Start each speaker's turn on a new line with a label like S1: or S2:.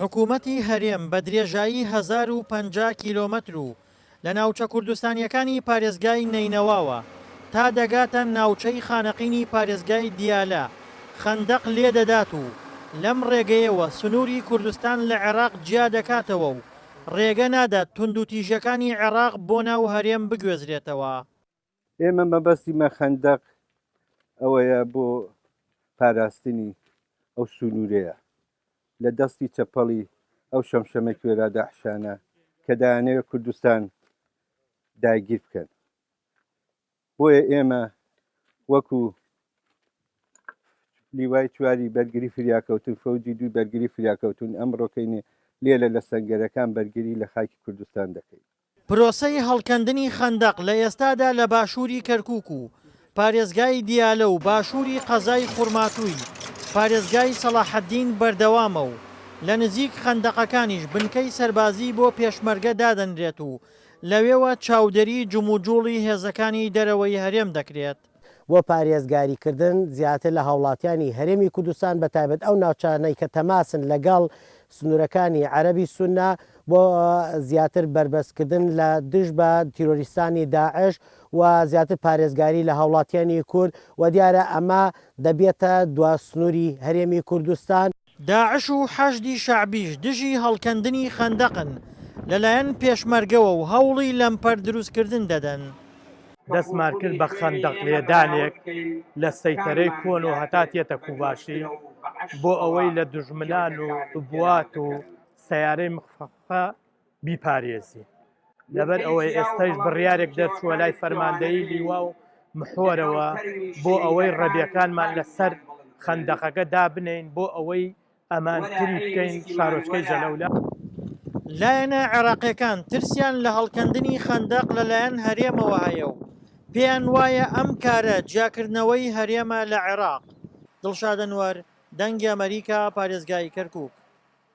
S1: حکوومەتی هەرێم بە درێژایی 1050 کیلۆمەتر و لە ناوچە کوردستانیەکانی پارێزگای نەینەواوە تا دەگاتە ناوچەی خانەقینی پارێزگای دیالە خەندەق لێدەدات و لەم ڕێگەیەوە سنووری کوردستان لە عێراق جیا دەکاتەوە و ڕێگە نادات توندوتیژەکانی عێراق بۆ ناو هەرێم بگوێزرێتەوە.
S2: ئێمە مەبەستیمە خەندەق ئەوەیە بۆ پاراستنی ئەو سنوورەیە لە دەستی چەپەڵی ئەو شەمشەمە کوێرا داحشانە کە دایانەوێت کوردستان داگیر بکەن. بۆیە ئێمە وەکو لیوای چواری بەرگری فریاکەوتن فەوجی دوی بەرگری فریاکەوتن ئەمڕۆکەینێ لێلە لە سەنگەرەکان بەرگری لە خاکی کوردستان دەکەین.
S1: پرۆسەی هەڵکەندنی خەندەق لە ئێستادا لە باشووری کەرکووک و پارێزگای دیالە و باشووری قەزای خوڕماتووی پارێزگای سەلاحەدین بەردەوامە و لە نزیک خەندەقەکانیش بنکەی سەربازی بۆ پێشمەرگە دادەنرێت و لەوێوە چاودێری جموجوڵی هێزەکانی دەرەوەی هەرێم دەکرێت.
S3: بۆ پارێزگاریکردن زیاتر لە هاوڵاتیانی هەرێمی کوردستان بەتایبەت ئەو ناوچانەی کە تەماسن لەگەڵ سنوورەکانی عەرەبی سوننا بۆ زیاتر بربەستکردن لە دژ بە تیرۆریستانی داعش و زیاتر پارێزگاری لە هاوڵاتیانی کورد و دیارە ئەمە دەبێتە دوا سنووری هەرێمی کوردستان.
S1: داعش و حەشدی شعبیش دژی هەڵکەندنی خەندەقن لەلایەن پێشمەرگەوە و هەوڵی لەمپەر دروستکردن دەدەن.
S4: دەستمان کرد بە خەندەق لێدانێک لە سەیتەرەی کۆن و هەتا تێتە کوباشی بۆ ئەوەی لە دوژمنان و بوات و سەیارەی مخفەفە بیپارێزی. لەبەر ئەوەی ئێستاش بڕیارێک دەرچووە لای فەرماندەیی لیوا و محۆرەوە بۆ ئەوەی ڕەبیەکانمان لەسەر خەندەقەکە دابنین بۆ ئەوەی ئەمانتری بکەین شارۆچکەی جەلەولا.
S1: لایەنە عێراقیەکان ترسیان لە هەڵکەندنی خەندەق لەلایەن هەرێمەوە هەیە و پێیان وایە ئەم کارە جیاکردنەوەی هەرێمە لە عێراق. دڵشاد ئەنوەر، دەنگی ئەمەریکا، پارێزگای کەرکووک.